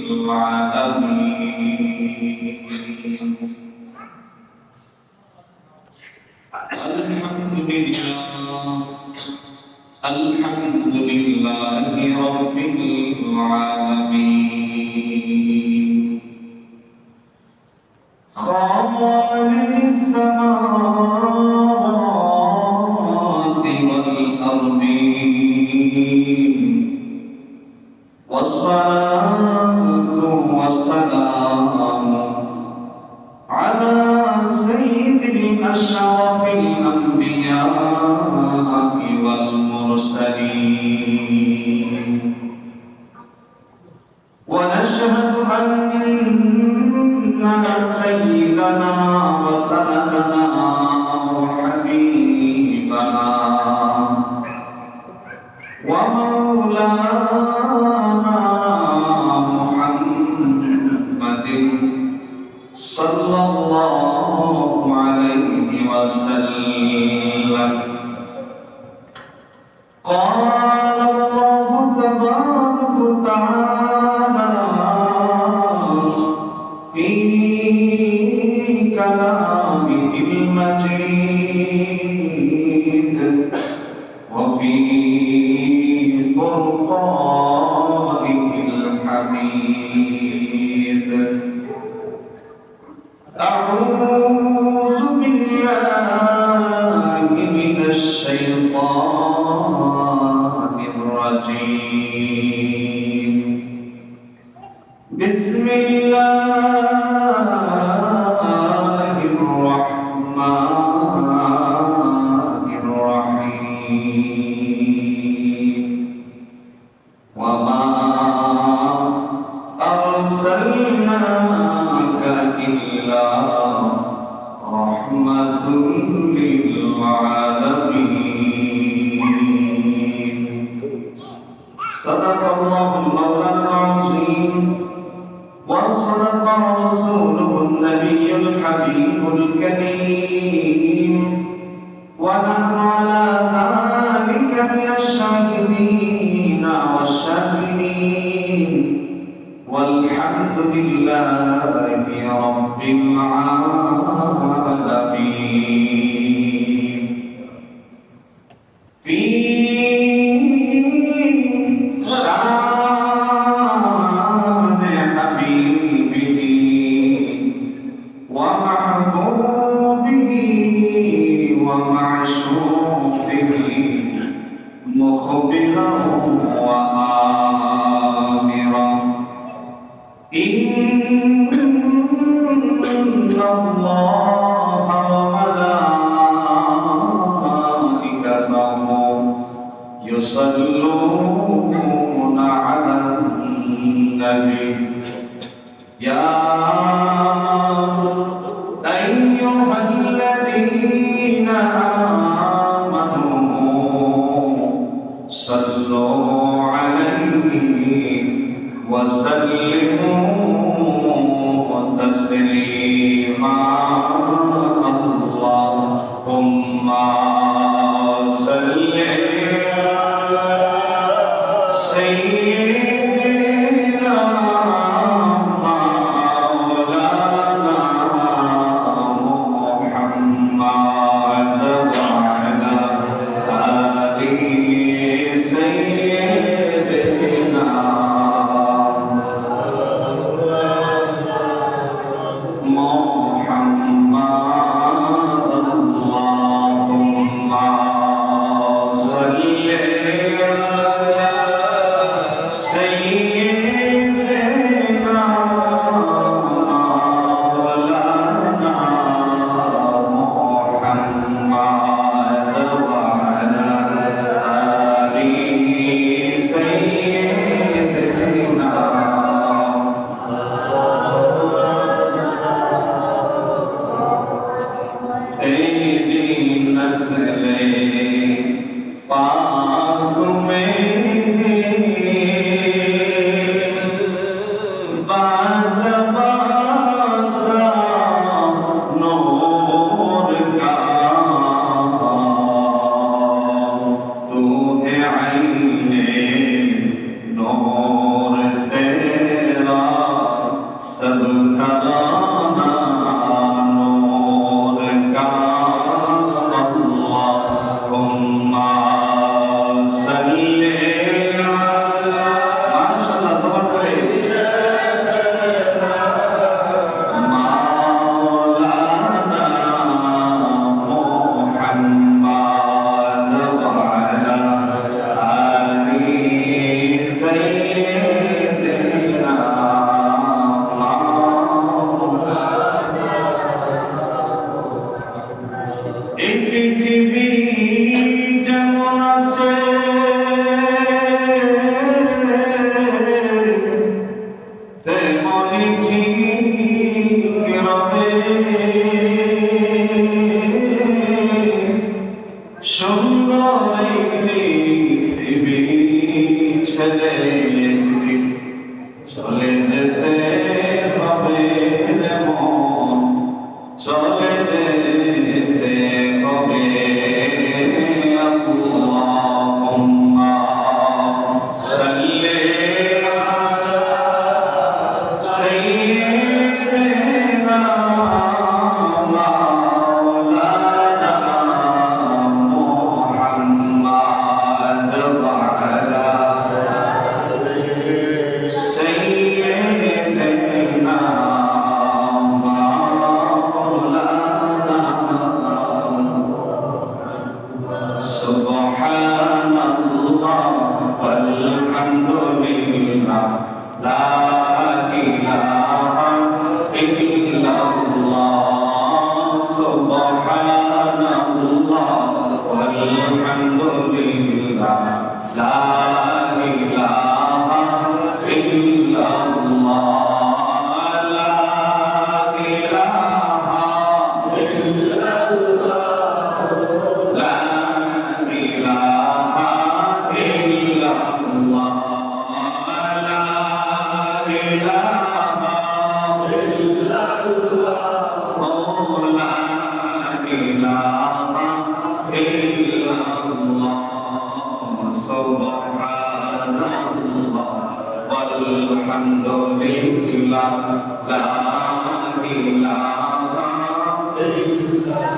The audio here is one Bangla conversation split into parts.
للعالمين. الحمد لله رب العالمين. خالق السماوات والأرضين، والصلاة والسلام على سيد الأشرف الأنبياء والمرسلين. ونشهد أن سيدنا وسندنا وحبيبنا ومولانا محمد صلى الله عليه وسلم. قال الله تبارك وتعالى في كلامه المجيد وفي فرقانه الحميد: أعوذ بالله من الشيطان الرجيم. بسم الله الرحمن الرحيم. وما أرسلناك إلا رحمة للعالمين. صدق الله المولى العظيم، وصدق رسوله النبي الحبيب الكريم، ونحن على ذلك من الشاهدين والشاكرين، والحمد لله رب العالمين. في شان حبيبه ومحبوبه ومعشوقه مخبرا وآمرا: إن الله وملائكته يصلون على النبي. يا أيها الذين آمنوا صلوا عليه وسلموا تسليما. اللهم صل على سيدنا مولانا محمد وعلى آل سيدنا محمد. ইল্লাল্লাহ লা ইলাহা ইল্লাল্লাহ সুবহানাল্লাহ ওয়ালহামদুলিল্লাহ লা ইলাহা ইল্লাল্লাহ Alhamdulillah, la ilaha illallah,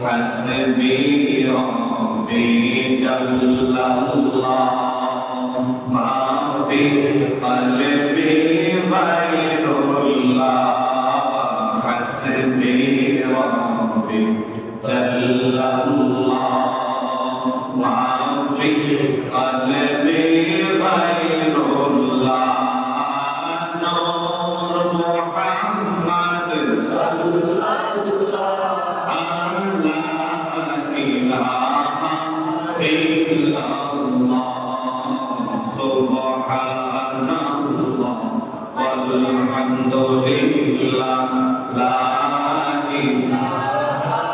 hasbi rabbi jallallah, ma fi qalbi ghayrullah, hasbi rabbi jallallah, ma fi qalbi ghayrullah. Subhanallah walhamdulillah la ilaha illallah la ilaha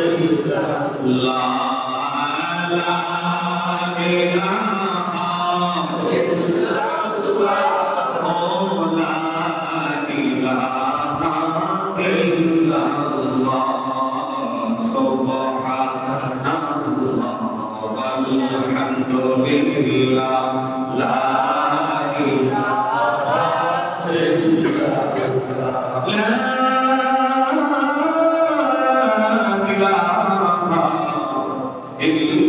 illallah oh la ilaha illallah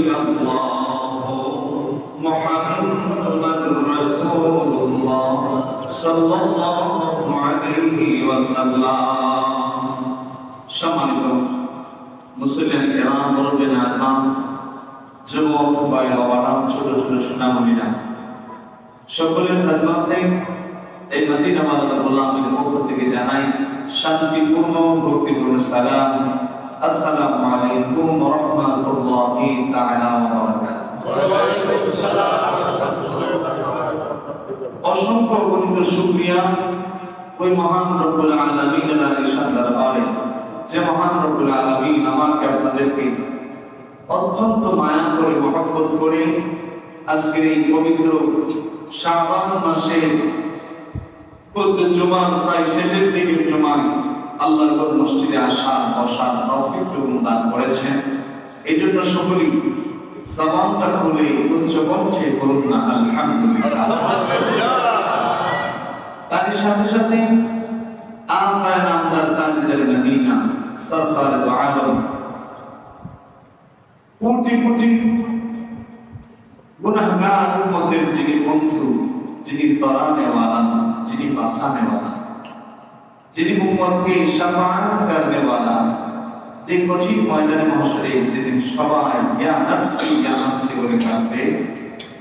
subhanallah walhamdulillah la সম্মানিত মুসলিম কেরাম মুরব্বিয়ান আযম যুবক ভাই বাবারা ছোট ছোট সোনামণিরা সকলের খেদমতে এই মদিনা মাদারুল আমিনের পক্ষ থেকে জানাই শান্তিপূর্ণ ভক্তিপূর্ণ সালাম আসসালামু আলাইকুম ওয়া রাহমাতুল্লাহি তাআলা ওয়া বারাকাতুহু ওয়া আলাইকুম আসসালাম ওয়া রাহমাতুল্লাহি ওয়া বারাকাতুহু অসংখ্য গণিত শুকরিয়া ওই মহান রব্বুল আলামিনের আলিশান দরবারে যে মহান রব্বুল আলামিন আমাকে আপনাদেরকে অত্যন্ত মায়া করে মহব্বত করে আজকের এই পবিত্র শাবান মাসের প্রত্যেক জুমার প্রায় শেষের দিকের জুমায় আল্লাহর মসজিদে আসা বসার তৌফিক দান করেছেন। এই জন্য সকলেই সালামটা খুলে উচ্চ কণ্ঠে বলুন না আলহামদুলিল্লাহ। তার সাথে সাথে আমরা নামদার তাজদার মদিনা সরকার আলম কোটি কোটি গুনাহগার উম্মতের যিনি বন্ধু, যিনি তরানেওয়ালা, যিনি বাঁচানেওয়ালা, যিনি উম্মতকে শাফাআত করনেওয়ালা, যে কঠিন ময়দানে mahshare যেদিন সবাই ইয়া নাফসি বলে কাঁদবে,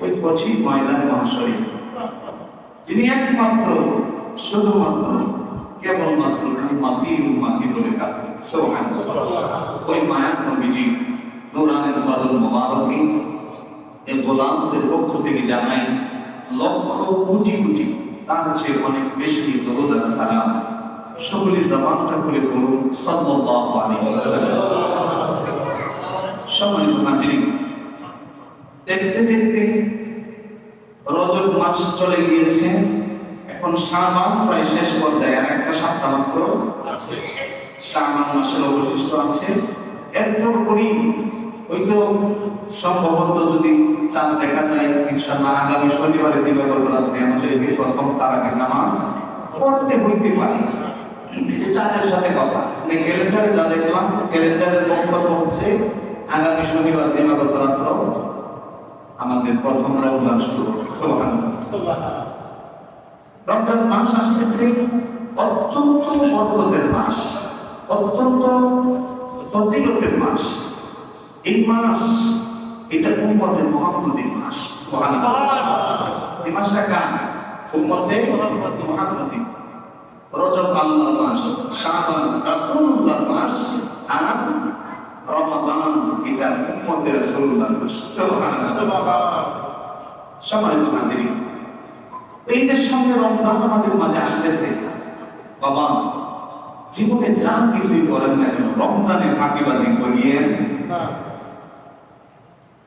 ওই কঠিন ময়দানে mahshare যিনি একমাত্র শুধুমাত্র কেবলমাত্র মাটি বলে কাঁদবে সুবহানাল্লাহ। ওই মায়ার নবীজি নূরানের বদল মোবারকে এই গোলামদের পক্ষ থেকে জানাই লক্ষ কোটি কোটি তার চেয়ে অনেক বেশি দরুদ আর সালাম। সকলে জবানটা করে বলুন সাল্লাল্লাহু আলাইহি ওয়াসাল্লাম। সম্মানিত হাজিরিন, দেখতে দেখতে রজব মাস চলে গিয়েছে, এখন শাবান প্রায় শেষ পর্যায়ে, আর একটা সপ্তাহ মাত্র আছে। শাবান মাসের অবশিষ্ট আছে। এরপর করি হয়তো সম্ভবত যদি চাঁদ দেখা যায় ইনশাআল্লাহ আগামী শনিবারে দিবাগত রাতে আমাদের এই প্রথম তারাবির নামাজ পড়তে হইতে পারে। এটা চাঁদের সাথে কথা, মানে ক্যালেন্ডারে যা দেখলাম, ক্যালেন্ডারের বক্তব্য হচ্ছে আগামী শনিবার দিবাগত রাত্র আমাদের প্রথম রমজান শুরু হবে। সুবহানাল্লাহ। রমজান মাস আসতেছে, অত্যন্ত বরকতের মাস, অত্যন্ত ফজিলতের মাস। এই মাস এটা উম্মতে মুহাম্মাদির মাস। সুবহানাল্লাহ। এই মাসটা কার? উম্মতে মুহাম্মাদি। রজব আল্লাহর মাস, শাবান রাসূলুল্লাহর মাস, আর রমাদান এটা উম্মতে রাসূলুল্লাহর মাস। সুবহানাল্লাহ। সম্মানিত হাজিরিন, এই যে সামনে রমজান আমাদের মাঝে আসতেছে, বাবা জীবনে যা কিছুই করেন না কেন রমজানে ফাঁকিবাজি করিয়েন না।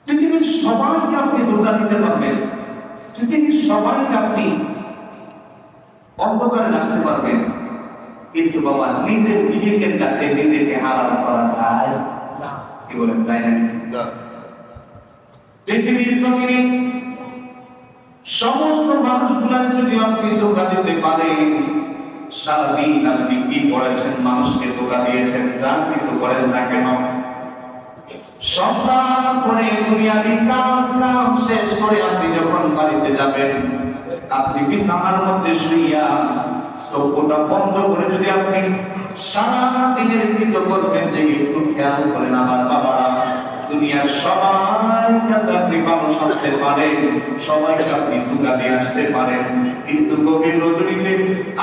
পৃথিবীর সবাইকে আপনি ধোঁকা দিতে পারবেন, পৃথিবীর সবাইকে আপনি অন্ধকারে রাখতে পারবেন, কিন্তু বাবা নিজের বিবেকের কাছে নিজেকে হারাম করা যায় না। কি বলেন, যায় না? পৃথিবীর জমিনে সমস্ত মানুষগুলার যদি আপনি ধোঁকা দিতে পারেন, সারাদিন আপনি কি করেছেন, মানুষকে ধোঁকা দিয়েছেন, যা কিছু করেন না কেন, সন্ধ্যা করে দুনিয়াবি কাজ কাম শেষ করে আপনি যখন বাড়িতে যাবেন, আপনি বিছানার মধ্যে শুইয়া চোখটা বন্ধ করে যদি আপনি সারা দিনের কৃত করবেন যে একটু খেয়াল করেন আমার বাবারা, দুনিয়ার সবাই কাছে আপনি মানুষ আসতে পারেন, সবাইকে আপনি ধোঁকা দিয়ে আসতে পারেন, কিন্তু গভীর রজনীতে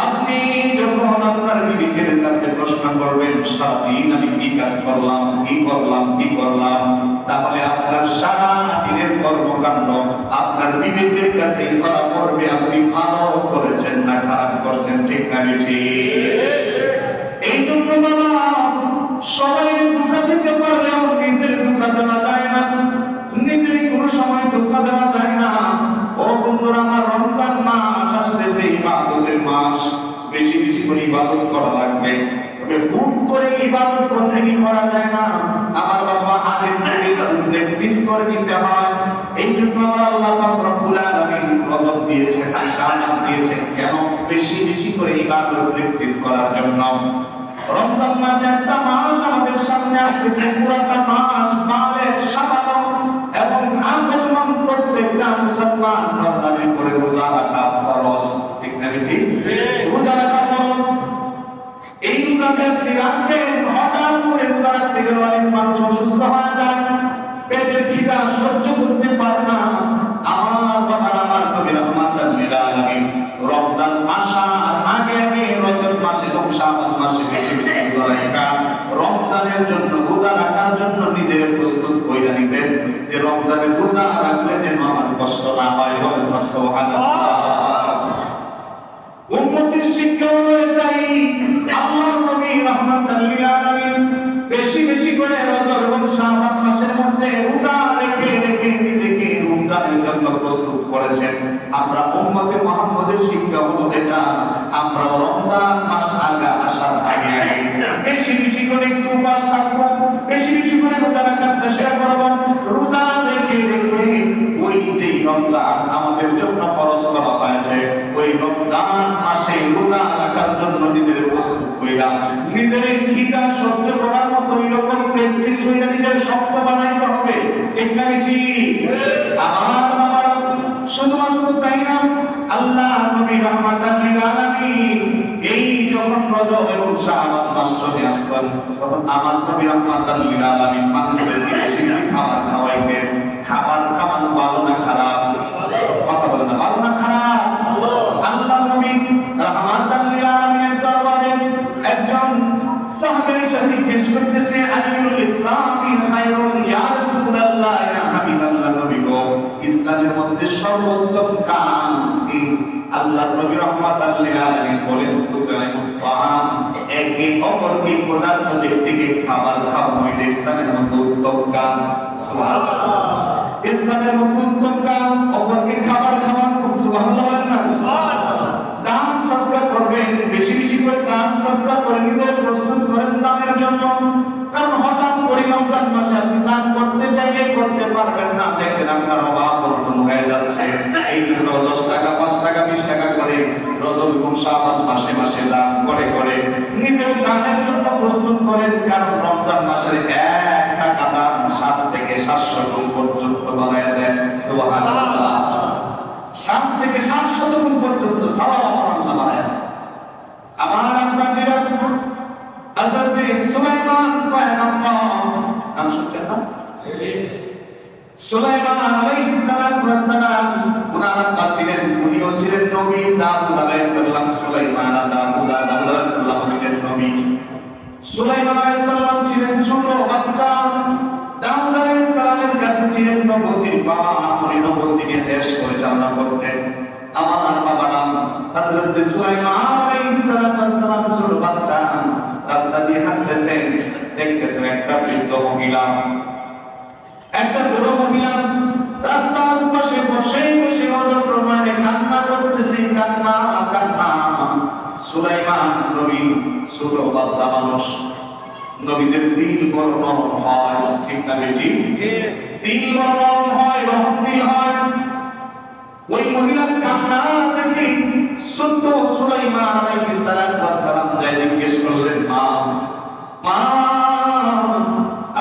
আপনি যখন আপনার বিবেকের কাছে প্রশ্ন করবেন সারাদিন আমি কি কাজ করলাম, কি করলাম, কি করলাম, তাহলে আপনার সারা দিনের কর্মকাণ্ড আপনার বিবেকের কাছে ধরা পড়বে আপনি ভালো করেছেন না খারাপ করছেন। ঠিক না বেশি? এই জন্য বাবা সবাই ধোঁকা দিতে পারলেও নিজের ধোঁকা দেওয়া যায় না, নিজের কোনো সময় ধোঁকা দেওয়া যায় না। ও বন্ধুরা, আমার রমজান মাস আসতেছে, ইবাদতের মাস, বেশি বেশি করে ইবাদত করা লাগবে, তবে হুট করে ইবাদত বন্দেগী করা যায় না। আমার বাবা আগে থেকে প্র্যাকটিস করে দিতে হয়। এই জন্য আমার আল্লাহ পাক রব্বুল আলামিন গজব দিয়েছেন, শাবান দিয়েছেন, কেন? বেশি বেশি করে ইবাদত প্র্যাকটিস করার জন্য। রমজান মাসে একটা মাস আমাদের সামনে আসতেছে, পুরোটা মাস বালের সাবানো এবং আমলমান প্রত্যেকটা মুসলমান রমজানের পরে রোজা রাখা ফরজ। ঠিক না ঠিক? রোজা রাখা ফরজ। এই রোজাতে আপনি রাখবেন, হঠাৎ করে রোজা রাখতে গেলে অনেক মানুষ অসুস্থ হয়ে যায়, পেটের খিদা সহ্য করতে পারে না। আমার বাবার, আমার নবী রাহমাতাল লিল আলামিন রমজান আসার আগে আগে রজব মাসে এবং শাবান মাসে বেশি বেশি রোজা রাখা, রমজানের জন্য রোজা রাখার জন্য নিজের প্রস্তুত করে নিতেন, যে রমজানে রোজা রাখলে যেন আমার কষ্ট না হয়। বলেন সুবহানাল্লাহ। উম্মতের শিক্ষা হলো এটাই, আল্লাহর নবী রাহমাতাল লিল আলামিন বেশি বেশি করে রজব এবং শাবান মাসের মধ্যে রোজা রেখে রেখে নিজেকে রমজানের জন্য প্রস্তুত করেছেন। আমরা উম্মতে মুহাম্মদের শিক্ষা হলো এটা, আমরা রমজান মাস আগে আসার আগে আগে বেশি বেশি করে একটু উপবাস থাকবো, বেশি বেশি করে রোজা রাখার চেষ্টা করবো। রোজা রেখে রেখে ওই যে রমজান আমাদের জন্য ফরজ করা হয়েছে, ওই রমজান মাসে রোজা রাখার জন্য নিজের প্রস্তুত কইরা, নিজের খিদা সহ্য করার মতো এরকম প্র্যাকটিস কইরা নিজের শক্ত বানাইতে হবে। ঠিক না ঠিক? আমার বাবা শুধুমাত্র তাই না, আল্লাহ নবী রাহমাতাল লিল আলামিন এই যখন রজব এবং শাবান মাস চলে আসতেন, তখন আমার নবী রাহমাতাল লিল আলামিন মানুষদেরকে বেশি খাবার খাওয়াইতেন। খাবার খাওয়ানো ভালো না খারাপ? কথা বলেন না, ভালো না খারাপ? আল্লাহ নবী রাহমাতাল লিল আলামিনের দরবারে একজন সাহাবী এসে জিজ্ঞেস করতেছে, আজমিরুল ইসলামি খায়রুন ইয়া রাসূলুল্লাহ, ইয়া হাবিবাল্লাহ, নবী গো, ইসলামের মধ্যে সর্বোত্তম কাজ কি? আল্লাহ নবী রাহমাতাল লিল আলামিন বলেন, তুকাইমুত তাআম, একে অপরকে পদার্থ ব্যক্তিকে খাবার খাওয়ানো এটা ইসলামের মধ্যে উত্তম কাজ। সুবহানাল্লাহ। ইসলামের মধ্যে উত্তম কাজ অপরকে খাবার খাওয়ানো। সুবহানাল্লাহ বলেন না? সুবহানাল্লাহ। দান সদকা করবেন, বেশি বেশি করে দান সদকা করে নিজের প্রস্তুত করেন দানের জন্য, কারণ হঠাৎ করে রমজান মাসে আপনি দান করতে চাইলে করতে পারবেন না, দেখেন আপনার অভাব পূরণ হয়ে যাচ্ছে। এই জন্য 10 টাকা 5 টাকা 20 টাকা করে রজব এবং শাবান মাসে মাসে দান করে করে নিজের দানের জন্য প্রস্তুত করেন, কারণ রমজান মাসের 1 টাকা দান 7 থেকে 700 গুণ পর্যন্ত বাড়ায় দেন। সুবহানাল্লাহ। 7 থেকে 700 গুণ পর্যন্ত সওয়াব আল্লাহ বাড়ায় দেন। আমার আপনার জীবন হযরত সুলাইমান পয়গম্বর, নাম শুনছেন না? সুলাইমান আলাইহিস সালাম ওয়াস সালাম, ওনার আব্বা ছিলেন, উনিও ছিলেন নবী, দাউদ আলাইহিস সালাম, সুলাইমান, দাউদ আলাইহিস সালাম ছিলেন নবী। সুলাইমান আলাইহিস সালাম ছিলেন ছোট বাচ্চা, দাউদ আলাইহিস সালামের কাছে ছিলেন নবুয়তের বাবা, উনি নবুয়ত দিয়ে দেশ পরিচালনা করতেন। আমার বাবারা হযরত সুলাইমান আলাইহিস সালাম ছোট বাচ্চা রাস্তা দিয়ে হাঁটতেছেন, দেখতেছেন একটা বৃদ্ধ মহিলা, একটা বুড়ো মহিলা রাস্তার পাশে বসে বসে অজস্র মানে কান্না করতেছে, কান্না কান্না। সুলাইমান নবী ছোট বাচ্চা মানুষ, নবীদের দিল বড় নরম হয়, ঠিক না বেটি? দিল বড় নরম হয়, রহম দিল হয়। ওই মহিলার কান্না দেখে ছোট সুলাইমান আলাইহিস সালাম যাই জিজ্ঞেস করলেন, মা মা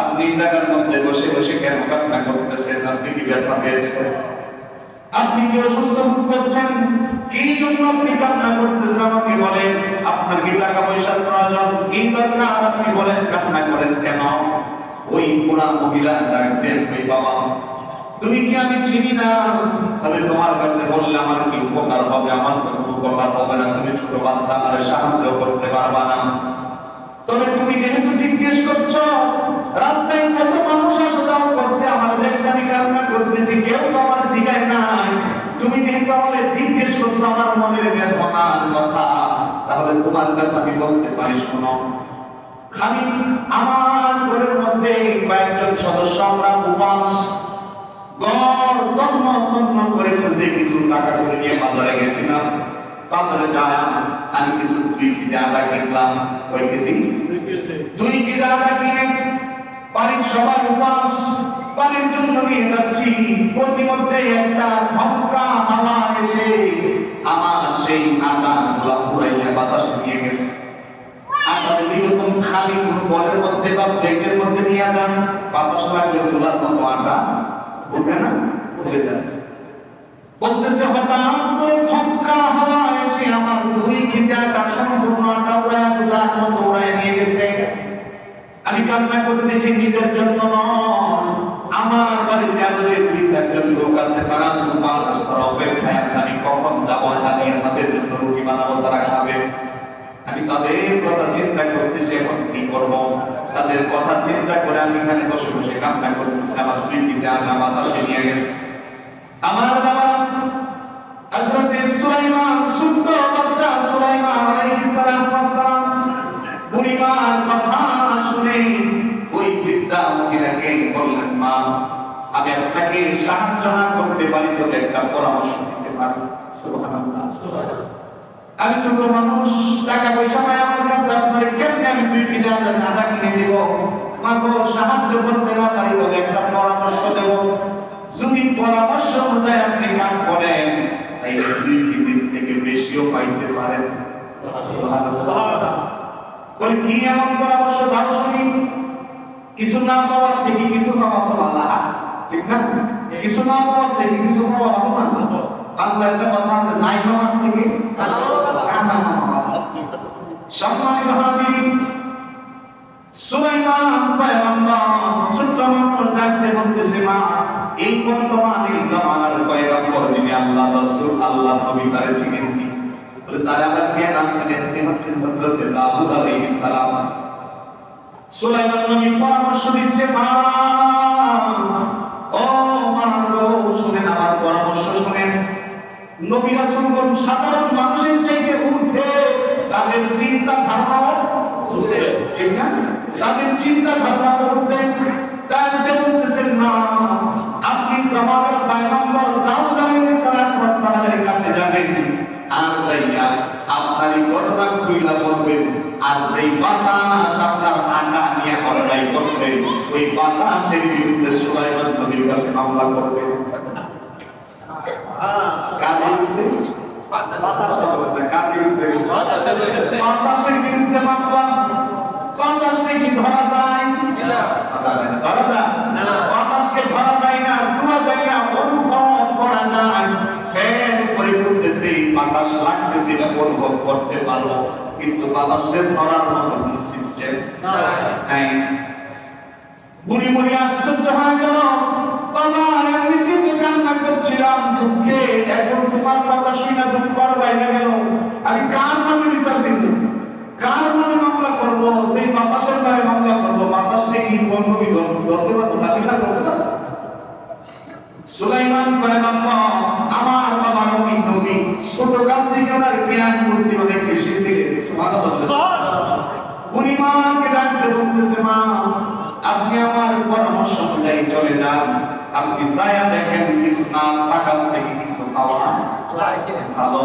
আপনি জায়গার মধ্যে বসে বসে কেন কান্না করতেছেন? আপনি কি ব্যথা পেয়েছেন? আপনি কি অসুস্থ বোধ করছেন? কি জন্য আপনি কান্না করতেছেন? আমাকে বলেন। আপনার কি টাকা পয়সার প্রয়োজন? কি দরকার? আপনি বলেন, কান্না করেন কেন? ওই পুরা মহিলা ডাকতেন, ওই বাবা তুমি কি আমি চিনি না? তবে তোমার কাছে বললে আমার কি উপকার হবে? আমার কোনো উপকার হবে না, তুমি ছোট বাচ্চা, আমার সাহায্য করতে পারবা না। তবে তুমি যেহেতু জিজ্ঞেস করছো, রাস্তায় কত মানুষ আসা যাওয়া করছে, আমার দেখছে আমি কান্না করতেছি, কেউ তো আমার জিগায় নাই। তুমি যেহেতু আমার জিজ্ঞেস করছো আমার মনের বেদনার কথা, তাহলে তোমার কাছে আমি বলতে পারি, শোনো, আমি আমার ঘরের মধ্যে কয়েকজন সদস্য আমরা উপাস গড় তন্ন তন্ন করে খুঁজে কিছু টাকা করে নিয়ে বাজারে গেছিলাম। বাজারে যায় আমি কিছু 2 কেজি আটা কিনলাম। কয় কেজি? 2 কেজি আটা কিনে বাড়ির সবার উপাস, বাড়ির জন্য নিয়ে যাচ্ছি। প্রতিমধ্যে একটা ঝটকা হাওয়া এসে আমার সেই আটা গুলা পুরাইয়া বাতাসে নিয়ে গেছে। আটা যদি এরকম খালি কোনো বলের মধ্যে বা প্লেটের মধ্যে নিয়ে যান, বাতাস লাগলে তোলার মতো আটা উঠবে না, উঠে যাবে। বলতেছে হঠাৎ করে ঝটকা হাওয়া এসে আমার 2 কেজি আটা সম্পূর্ণ আটা উড়ায় তোলার মতো উড়ায় নিয়ে গেছে। আমি কান্না করতেছি নিজের জন্য নয়, আমার বাড়িতে আরো যে 2-4 লোক আছে, তারা উপাস তারা অপেক্ষায় আছে, আমি কখন যাবো এটা নিয়ে তাদের জন্য রুটি বানাবো, তারা খাবে। আমি তাদের কথা চিন্তা করতেছি, এখন কি করবো? তাদের কথা চিন্তা করে আমি এখানে বসে বসে কান্না করতেছি। আমার 2 কেজি আটা বাতাসে নিয়ে গেছে। আমার বাবা হযরত সুলাইমান, ছোট্ট বাচ্চা সুলাইমান আলাইহিস সালাম বুড়িমার কথা শুনে ওই বৃদ্ধা মহিলাকে বললেন, মা আমি আপনাকে সাহায্য না করতে পারি, তবে একটা পরামর্শ দিতে পারি। সুবহানাল্লাহ। আমি ছোট মানুষ, টাকা পয়সা নাই আমার কাছে, আপনার কেমনে আমি 2 কেজি আটা কিনে দিব? মাগো সাহায্য করতে না পারি, তবে একটা পরামর্শ দেব। যদি পরামর্শ অনুযায়ী আপনি কাজ করেন, তাইলে 2 কেজির থেকে বেশিও পাইতে পারেন। সুবহানাল্লাহ। বলে কি এমন পরামর্শ দাও শুনি? কিছু না পাওয়ার থেকে কিছু পাওয়া তো ভালো, ঠিক না? কিছু না পাওয়ার থেকে কিছু পাওয়া ভালো না। বাংলা একটা কথা আছে, নাই পাওয়ার থেকে কানা পাওয়া। সম্মানিত হাজির, সুলাইমান পয়গম্বর ছোট্ট মানুষ ডাকতে বলতেছে, মা এই বর্তমান এই জামানার পয়গম্বর যিনি আল্লাহ রাসূল, আল্লাহ নবী, তারে চিনেন কি? বলে তারা আবার কে না চিনেন? তিনি হচ্ছেন হযরত দাউদ আলাইহিস সালাম। সুলাইমান নবী পরামর্শ দিচ্ছে, মা ও মা গো, শুনেন আমার পরামর্শ শুনেন। নবী রাসূলগণ সাধারণ মানুষের চাইতে ঊর্ধ্বে, তাদের চিন্তা ধারণা ঊর্ধ্বে, ঠিক না? তাদের চিন্তা ধারণা ঊর্ধ্বে। তাই বলতেছেন, না আপনি জামানার পয়গম্বর দাউদ আলাইহিস সালামের কাছে যাবেন, আর যাইয়া আপনার এই ঘটনা কইলা বলবেন, আর যেই বাতাস আপনার আটা নিয়ে অন্যায় করছে, ওই বাতাসের বিরুদ্ধে সুলাইমান নবীর কাছে মামলা করবেন। কার বিরুদ্ধে? বাতাসের বিরুদ্ধে মামলা। বাতাসে কি ধরা যায়? ধরা যায় না। বাতাসকে ধরা যায় না, শোনা যায় না, অনুভব করা যায়। ফ্যান করে ঘুরতেছে, বাতাস লাগতেছে, এটা অনুভব করতে পারবো, কিন্তু বাতাসকে ধরার মতো কোনো সিস্টেম নাই। বুড়ি বুড়ি আশ্চর্য হয়ে গেল, বাবা এমনিতে তো কান্না করছিলাম দুঃখে, এখন তোমার কথা শুনে দুঃখ আর বাইরে গেল। আমি কার নামে বিচার দিব, কার নামে মামলা করবো? সেই বাতাসের নামে মামলা করবো। বাতাস কি নবী ধরতে পারবো না, বিচার করতে পারবো? সুলাইমান পয়গম্বর আমার বাবা নবী ছোটকাল থেকে ওনার জ্ঞান বুদ্ধি অনেক বেশি ছিল। উনি মাকে ডাকতে বলতেছে, মা আপনি আমার পরামর্শ অনুযায়ী চলে যান, আপনি ছায়া দেখেন কিছু না থাকার থেকে কিছু পাওয়া ভালো।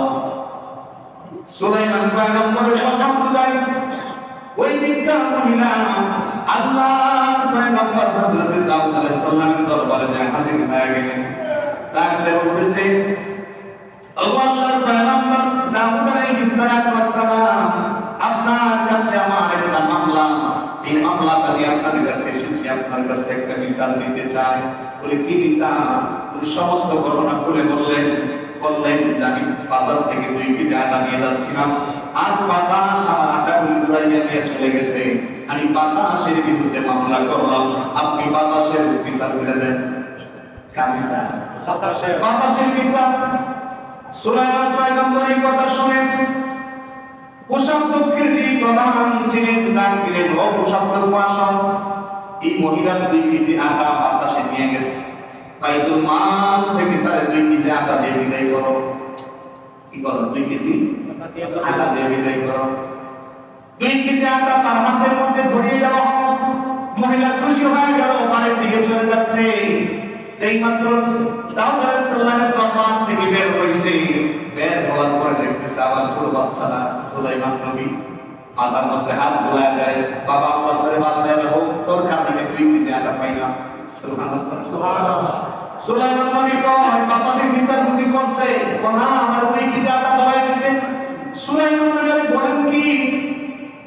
সুলাইমান পয়গম্বরের কথা অনুযায়ী ওই বিদ্যা মহিলা আল্লাহর পয়গম্বর হযরত দাউদ আলাইহিস সালামের দরবারে যায় হাজির হয়ে গেলেন। ডাকতে বলতেছে, ও আল্লাহর পয়গম্বর দাউদ আলাইহিস সালাম, আপনার কাছে আমার একটা মামলা, এই মামলাটা নিয়ে আপনার কাছে এসেছি, আপনার কাছে একটা বিচার দিতে চাই। বলে কি বিচার? সমস্ত ঘটনা খুলে বললেন যে আমি বাজার থেকে 2 কেজি আটা নিয়ে যাচ্ছিলাম, আর বাতাস আমার আটাগুলি উড়াইয়া নিয়ে চলে গেছে। আমি বাতাসের বিরুদ্ধে মামলা করলাম, আপনি বাতাসের বিচার করে দেন। কার বিচার? বাতাসের বিচার। সুলাইমান পয়গম্বরের কথা শুনে কোষাধ্যক্ষের যে প্রধান ছিলেন ডাক দিলেন, ও কোষাধ্যক্ষ আসো, এই মহিলার 2 কেজি আটা বাতাসে নিয়ে গেছে, বাইতুল মাল থেকে তারে 2 কেজি আটা দিয়ে বিদায় করো। কি করো? 2 কেজি আটা দিয়ে বিদায় করো। 2 কেজি আটা তার হাতের মধ্যে ধরিয়ে দেওয়া হলো। মহিলা খুশি হয়ে গেল, বাড়ির দিকে চলে যাচ্ছে। সেই মাত্র দাউদ আলাইহিস সালামের দরবার থেকে বের হইছে। বের হওয়ার পর দেখতেছে আবার ছোট বাচ্চারা সুলাইমান নবী মাথার মধ্যে হাত বুলায় দেয়, বাবা আল্লাহ তোরে বাঁচায় রাখো, তোর খাতিরে 2 কেজি আটা পাইলাম। সুবহানাল্লাহ সুবহানাল্লাহ। সুলাইমান নবী কয় বাতাসের বিচার বুঝি করছে, না আমার 2 কেজি আটা ধরাই দিয়েছে। সুলাইমান নবী বলেন কি,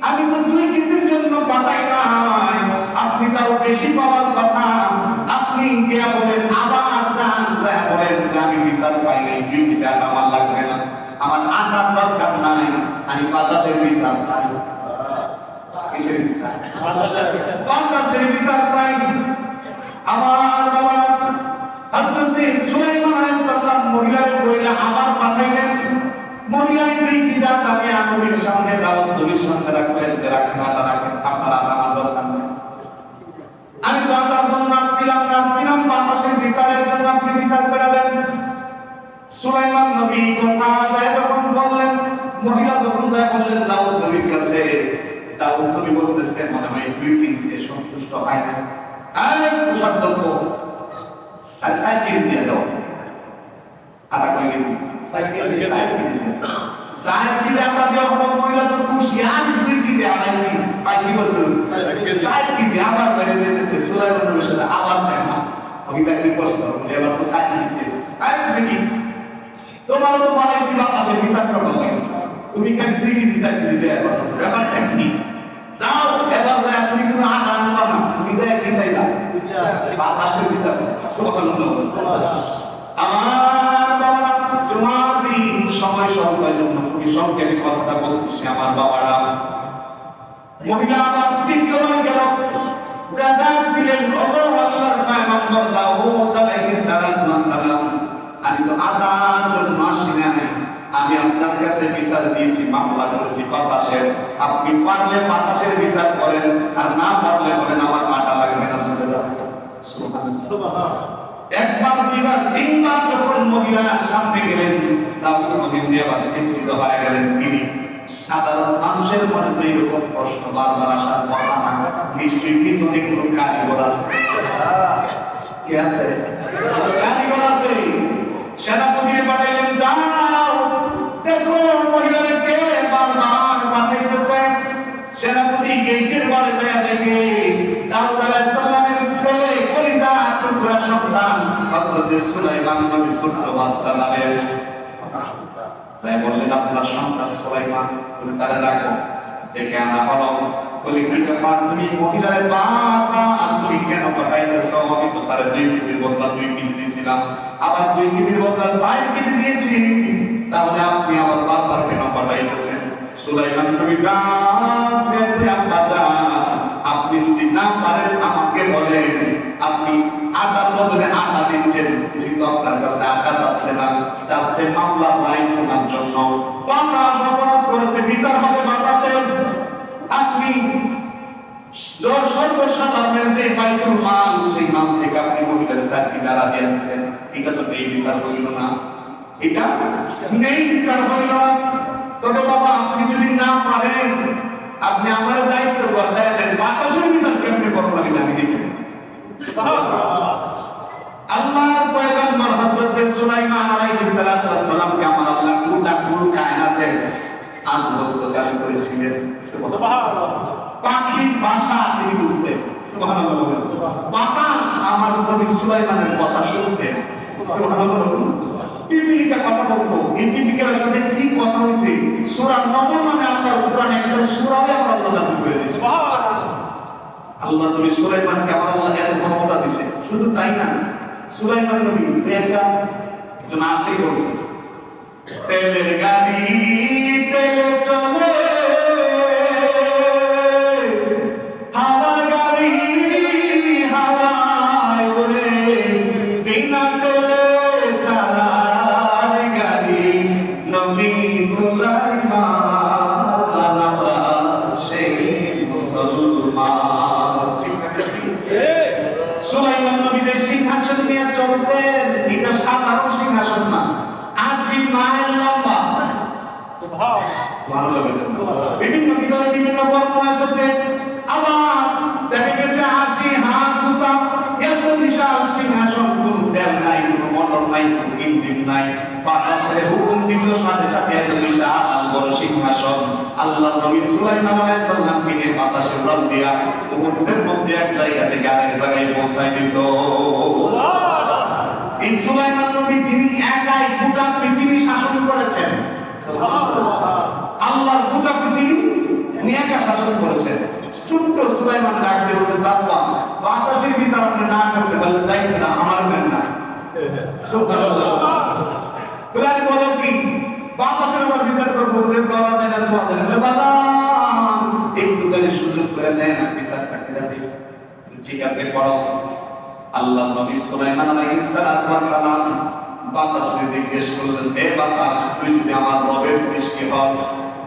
আমি তো 2 কেজির জন্য পাঠাই নাই, আপনি তারও বেশি পাওয়ার কথা। আপনি গিয়া বলেন, আবার যান, যা বলেন যে আমি বিচার পাই নাই, 2 কেজি আটা আমার লাগবে না, আমার আটার দরকার নাই, আমি বাতাসের বিচার চাই। কিসের বিচার? বাতাসের বিচার চাই। আমার বাবা হযরত সুলাইমান আলাইহিস সালাম মহিলার কইলা আবার পাঠাইলেন। মহিলাই 2 কেজি আটা নিয়ে নবীর সামনে দাওয়াত নবীর সামনে রাখলেন, যে রাখেন আটা রাখেন, আপনার আটা আমার দরকার নেই, আমি তো আটার জন্য আসছিলাম বাতাসের বিচারের জন্য, আপনি বিচার করে দেন। সুলাইমান নবী কথা যায় যখন বললেন, মহিলা যখন যায় বললেন দাউদ নবীর কাছে, দাউদ নবী বলতেছে মনে হয় 2 কেজিতে সন্তুষ্ট হয় না, আর কোষাধ্যক্ষ আর 7 কেজি দিয়ে দাও। আটা কয় কেজি? 7 কেজি। 7 কেজি আটা দেওয়া হলো। মহিলা তো খুশি, আজ 2 কেজি আনাইছি, পাইছি কত? 7 কেজি। আবার বেড়ে যেতেছে। সুলাইমান নবীর সাথে আবার দেখা, মহিলা কি করছো? এবার তো 7 কেজি দিয়েছে। আর বেটি তোমার তো বানাইছি বাতাসের বিচার করবার লাগে, তুমি কেন 2 কেজি 7 কেজি দেয়া করছো? ব্যাপারটা কি? যাও এবার যায়, তুমি কিন্তু আটা আনবা না, তুমি যায় কি চাইবা? বাতাসের বিচার। সুবহানাল্লাহ। আমার বাবা জুমার দিন সময় স্বল্পের জন্য খুবই সংক্ষেপে কথাটা বলতেছি। আমার বাবারা, মহিলা আবার দ্বিতীয়বার গেল, জানাত দিলেন, ও আল্লাহর পয়গম্বর দাউদ আলাইহিস সালাম, আমি তো আটার জন্য আসি নাই, আমি আপনার কাছে বিচার দিয়েছি, মামলা করেছি বাতাসের, আপনি পারলে বাতাসের বিচার করেন, আর না পারলে বলেন আমার আটা লাগবে না, চলে যান। সুবহানাল্লাহ। একবার, দুইবার, তিনবার যখন মহিলার সামনে গেলেন, দাউদ নবী আবার চিন্তিত হয়ে গেলেন। তিনি সাধারণ মানুষের মনে তো এরকম প্রশ্ন বারবার আসার কথা না, নিশ্চয়ই পিছনে কোনো কারিগর আছে। কে আছে? কারিগর আছে। সেনাপতিকে পাঠাইলেন, যাও দেখো মহিলাকে বারবার পাঠাইতেছে। সেনাপতি গেটের বাইরে যায়, দেখে দাউদ আলাইহিস সালামের ছেলে, কলিজা টুকরা সন্তান হযরত সুলাইমান নবী ছোট্ট বাচ্চা দাঁড়িয়ে আছে। তাই বললেন, আপনার সন্তান সুলাইমান, তুমি তারে রাখো। ডেকে আনা হলো। বলে, কি ব্যাপার, তুমি মহিলারে বাবা তুমি কেন পাঠাইতেছ? আমি তো তারে 2 কেজির বদলা 2 কেজি দিয়েছিলাম, আবার 2 কেজির বদলা 7 কেজি দিয়েছি, তাহলে আপনি আমার বাবার কেন পাঠাইতেছেন? সুলাইমান নবী আপনি যদি না পারেন আমাকে বলেন, আপনি আদার বদলে আটা দিচ্ছেন, কিন্তু আপনার কাছে আটা যাচ্ছে না, যাচ্ছে মামলার রায় শোনার জন্য। বাতাস অপরাধ করেছে, বিচার হবে বাতাসে। আপনি সর্বসাধারণের যে বাইতুল মাল, সেই মাল থেকে আপনি মহিলার চাকরি যারা দিয়েছেন, এটা তো নেই বিচার হইল না, এটা নেই বিচার হইল না। তবে বাবা আপনি যদি না পারেন, আপনি আমার দায়িত্ব বসায় দেন, বাতাসের বিচার কেমনে করবো আমি দেখি। আল্লাহর পয়গম্বর হযরত সুলাইমান আলাইহিস সালাতু ওয়াস সালামকে আমার আল্লাহ গোটা কুল কায়নাতে আনুগত্য দান করেছিলেন। সুবহানাল্লাহ। পাখির ভাষা তিনি বুঝতেন। সুবহানাল্লাহ। বাতাস আমার নবী সুলাইমানের কথা শুনতেন। সুবহানাল্লাহ। পিপিলিকা কথা বলতো, এই পিপিলিকার সাথে কি কথা হইছে, সূরা নমল নামে আল্লাহর কোরআনে একটা সূরাও আমরা আল্লাহ দান করে দিয়েছে। সুবহানাল্লাহ। আল্লাহ নবী সুলাইমানকে আমার আল্লাহ এত ক্ষমতা দিয়েছে। শুধু তাই না, সুলাইমান নবী বেচা একজন আশিক বলছে, তেলের গাড়ি তেলে চলে, হাওয়ার গাড়ি হাওয়ায় ওড়ে, বিনা তেলে চালায় গাড়ি নবী সুলাইমান আমরা সেই মুসলমান। ঠিক আছে, সুলাইমান নবীদের সিংহাসন নিয়ে চলতেন, এটা সাধারণ সিংহাসন না, ৮০ মাইল লম্বা। বিভিন্ন বিধায় বিভিন্ন বর্ণনা এসেছে, আবার দেখা গেছে ৮০ হাত উঁচা, এত বিশাল সিংহাসন, কোনো তেল নাই, কোনো মোটর নাই, কোনো ইঞ্জিন নাই, বাতাসের হুকুম দিত সাথে সাথে এত বিশাল বড় সিংহাসন আল্লাহ নবী সুলাইমান আলাইহিস সালাম থেকে বাতাসে উড়াল দিয়া মুহূর্তের মধ্যে এক জায়গা থেকে আরেক জায়গায় পৌঁছায় দিত। সুবহানাল্লাহ। এই সুলাইমান নবী যিনি একাই গোটা পৃথিবী শাসন করেছেন, সুবহানাল্লাহ, আল্লাহর গোটা পৃথিবী উনি একা শাসন করেছেন। ছোট্ট সুলাইমান ডাক দিয়ে বলতে, আল্লাহ বাতাসের বিচার আপনি না করতে পারলে দায়িত্বটা আমার নেন না। সুবহানাল্লাহ। কোরআন বলে কি বাতাসের উপর বিচার করব, বলে করা যায় না, সোয়া যায় না, বাজান একটু খালি সুযোগ করে দেন না বিচারটা করে দেই। ঠিক আছে করো। আল্লাহ নবী সুলাইমান আলাইহিস সালাম বাতাসকে জিজ্ঞেস করলেন, হে বাতাস, তুই যদি আমার রবের সৃষ্টি হস,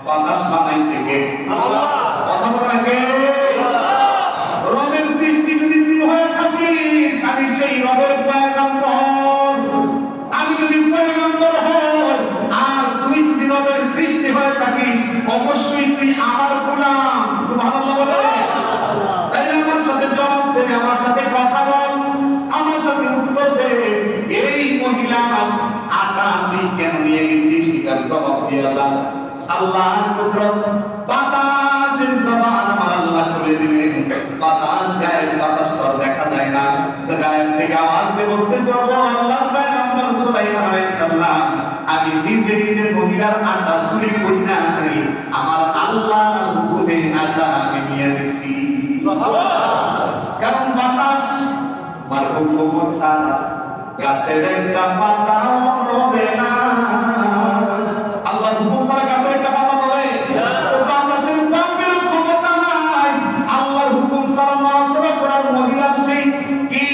বাতাস বানাইছে কে? আল্লাহ। কথা বলে কে? আল্লাহ। রবের সৃষ্টি যদি তুই হয়ে থাকিস, আমি সেই রবের পয়গম্বর। আমি যদি পয়গম্বর হই আর তুই যদি রবের সৃষ্টি হয়ে থাকিস, অবশ্যই তুই আমার গোলাম। সুবহানাল্লাহ বলে। তাই আমার সাথে জবাব দে, আমার সাথে কথা বল, আমার সাথে উত্তর দে। এই মহিলা আটা তুই কেন নিয়ে গেছিস, এটার জবাব দিয়ে যা। আল্লাহর কুদরত, বাতাসের জবান আমার আল্লাহ করে দিলেন। বাতাস গায়েব, বাতাস তো দেখা যায় না, গায়েব থেকে আওয়াজ দিয়ে বলতেছে, ও আল্লাহর পয়গম্বর সুলাইমান আলাইহিস সালাম, আমি নিজে নিজে মহিলার আটা চুরি করি না, আমার আল্লাহর হুকুমে আটা আমি নিয়ে গেছি। কারণ বাতাস আমার হুকুম ছাড়া গাছের একটা পাতা নড়ে না। আল্লাহর হুকুম ছাড়া গাছের একটা পাতা নড়ে? বাতাসের বাপের ক্ষমতা নাই। আল্লাহর হুকুম ছাড়া নড়াচড়া করার মহিলার সেই কি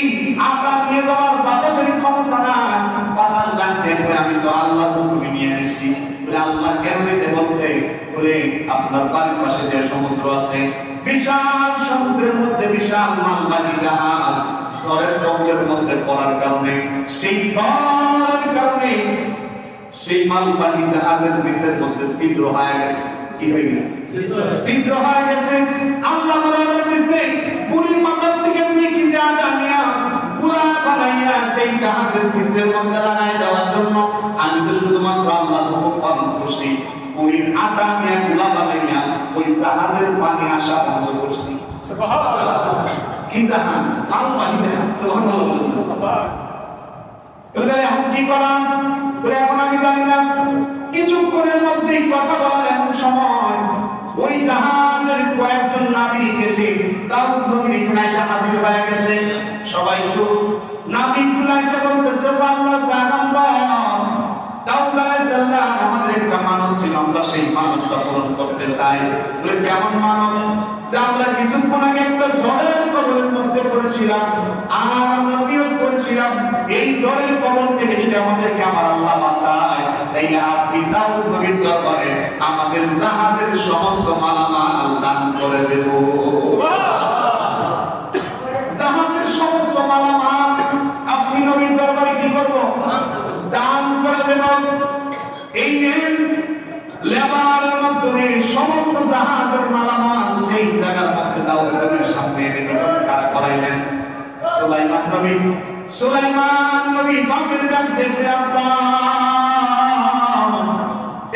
আটা নিয়ে যাওয়ার বাতাসের ক্ষমতা নাই। বাতাস ডাকতে হবে, আমি তো আল্লাহর হুকুমে নিয়ে এসেছি। বলে আল্লাহ কেন নিতে বলছে? বলে আপনার বাড়ির পাশে যে সমুদ্র আছে, বিশাল সমুদ্রের মধ্যে বিশাল মালবাহী জাহাজ ঝড়ের টঙ্গের মধ্যে পড়ার কারণে, সেই ঝড়ের কারণে সেই মালবাহী জাহাজের নিচের মধ্যে ছিদ্র হয়ে গেছে। কি হয়ে গেছে? ছিদ্র হয়ে গেছে। আল্লাহ বলে দিছে, বুড়ির মাথার থেকে তুই কি যে আটা নিয়া গুলা বানাইয়া সেই জাহাজের ছিদ্রের মধ্যে লাগাই দেওয়ার জন্য আমি তো শুধুমাত্র আল্লাহর হুকুম পালন করছি। বুড়ির আটা নিয়ে গুলা বানাইয়া ওই জাহাজের পানি আসা বন্ধ করছি। সুবহানাল্লাহ। কি জাহাজ? মালবাহী জাহাজ। সুবহানাল্লাহ। এখন কি করা? এখন আমি জানি না। কিছুক্ষণের মধ্যেই কথা বলার এমন সময় ওই জাহাজের কয়েকজন নাবিক এসে দাউদ নবীর এখানে এসে হাজির হয়ে গেছে। সবাই চুপ। নাবিকগুলো এসে বলতেছে, আল্লাহর পয়গম্বর দাউদ আলাইহিস সালাম আমাদের একটা মানব ছিল আমরা সেই মানবটা পূরণ করতে চাই। বলে কেমন মানব? যে আমরা কিছুক্ষণ আগে একটা ঝড়ের কবলের মধ্যে পড়েছিলাম, আর আমরা নিয়ত করেছিলাম এই ঝড়ের কবল থেকে যদি আমাদেরকে আমার আল্লাহ বাঁচায়, তাইলে আপনি দাউদ নবীর দরবারে আমাদের জাহাজের সমস্ত মালামাল দান করে দেব। জাহাজের সমস্ত মালামাল আপনি নবীর দরবারে কি করব? দান করে দেব। এই নেন লেবারের মাধ্যমে সমস্ত জাহাজের মালামাল সেই জায়গার মধ্যে দাউদ নবীর সামনে এনে দিলেন। কারা করাইলেন? সুলাইমান নবী। সুলাইমান নবী বাপের ডাক দেখে আব্বা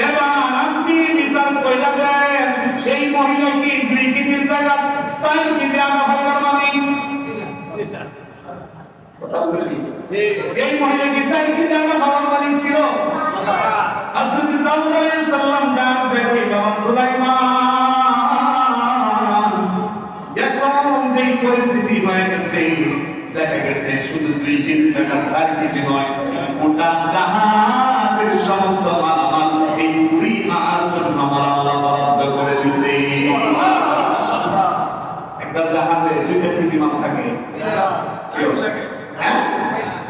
এবার আপনি বিচার কইরা দেন এই মহিলা কি 2 কেজির জায়গা 4 কেজি আনা হবার মানে? এই মহিলা কি 4 কেজি আনা হবার মানে ছিল? হযরত দাউদ আলাইহিস সালাম ডাক দেখে বাবা সুলাইমান এখন যে পরিস্থিতি হয়ে গেছে, দেখা গেছে শুধু 2 কেজি টাকা 4 কেজি নয়, গোটা জাহাজের সমস্ত মালামাল এই পুরি মার জন্য আমার আল্লাহ বরাদ্দ করে দিয়েছে। একটা জাহাজে 2 কেজি মাল থাকে, হ্যাঁ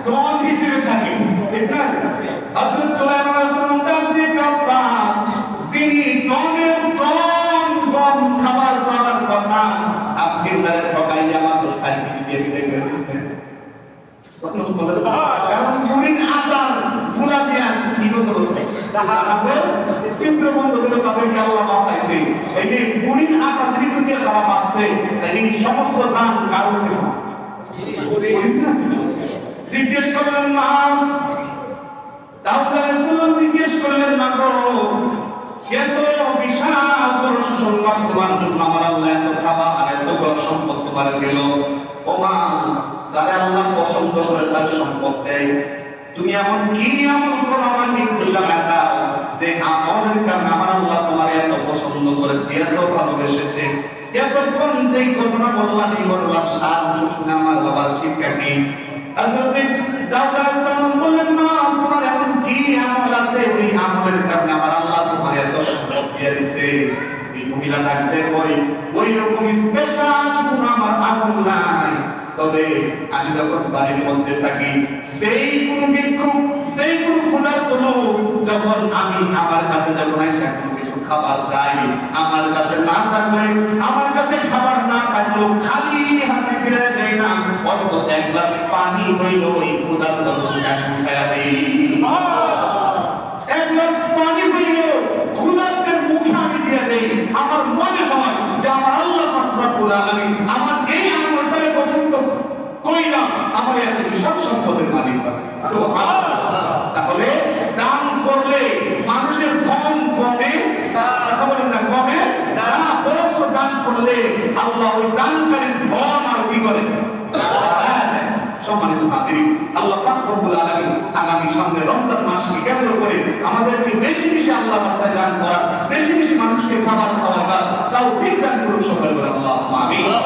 টন হিসেবে থাকে, ঠিক না? হযরত সুলাইমান আলাইহিস সালাম ডাক দিয়ে বাবা যিনি টনের টন গম খাবার পাওয়ার কথা আপনি ওনারে ঠকাই আমার 4 কেজি দিয়ে বিদায় করে দিচ্ছেন। কারণ পুরিন আটার ফুলা দিয়া কি বলতে বলছে? চিত্র বন্ধ করে তাদেরকে আল্লাহ বাঁচাইছে। এই যে পুরিন আটা যিনি দিয়ে তারা পাচ্ছে, এই সমস্ত দান কারো ছিল না। জিজ্ঞেস করলেন মা, দাউদ আলাইহিস সালাম জিজ্ঞেস করলেন মা গো, এত বিশাল বড় সুসংবাদ তোমার জন্য আমার আল্লাহ এত খাবার আর এত বড় সম্পদ তোমার দিল, ও মা যারা আল্লাহ পছন্দ করে তার সম্পদ দেয়, তুমি এমন কি আমল করো আমাকে একটু জানায় দাও যে আমলের কারণে আমার আল্লাহ তোমার এত পছন্দ করেছে, এত ভালোবেসেছে। এতক্ষণ যেই ঘটনা বললাম এই ঘটনার সার অংশ শুনে আমার বাবার শিক্ষা কি? হযরত দাউদ আলাইহিস সালাম বললেন মা তোমার এমন কি আমল আছে যে আমলের কারণে আমার আল্লাহ তোমার এত সম্পদ দিয়ে দিয়েছে? এই মহিলা ডাকতে কই ওই রকম স্পেশাল কোনো আমার আমল নাই, তবে আমি যখন বাড়ির মধ্যে থাকি সেই কোনো ভিক্ষুক সেই কোনো ক্ষুধার্ত লোক যখন আমি আমার কাছে যখন আইসা কিছু খাবার চাই, আমার কাছে না থাকলে আমার কাছে খাবার না থাকলেও খালি হাতে ফিরে দেয় না, অন্তত 1 গ্লাস পানি হইল ওই ক্ষুধার্ত লোককে আমি উঠাইয়া দেই। 1 গ্লাস পানি হইল ক্ষুধার্তের মুখে আমি দিয়ে দেই। আমার মনে হয় যে আমার আল্লাহ রব্বুল আলামিন আমার এই আমলটাকে পছন্দ কইরা আমার এত বিশাল সম্পদের মালিক বানাইছে। সুবহানাল্লাহ। তাহলে দান করলে মানুষের ধন কমে, কথা বলেন না কমে না, বরং দান করলে আল্লাহ ওই দানকারীর ধন আর কি করেন? সম্মানিত হাজিরিন, আল্লাহ পাক রব্বুল আলামিন আগামী সামনে রমজান মাসকে কেন্দ্র করে আমাদেরকে বেশি বেশি আল্লাহর রাস্তায় দান করা, বেশি বেশি মানুষকে খাবার খাওয়াবা তৌফিক দান করুন সকলে বলেন আল্লাহুম্মা আমিন। ওয়া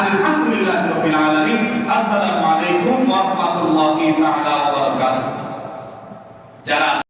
আলহামদুলিল্লাহি রাব্বিল আলামিন। আসসালামু আলাইকুম ওয়া রাহমাতুল্লাহি তাআলা ওয়া বারাকাতুহু। যারা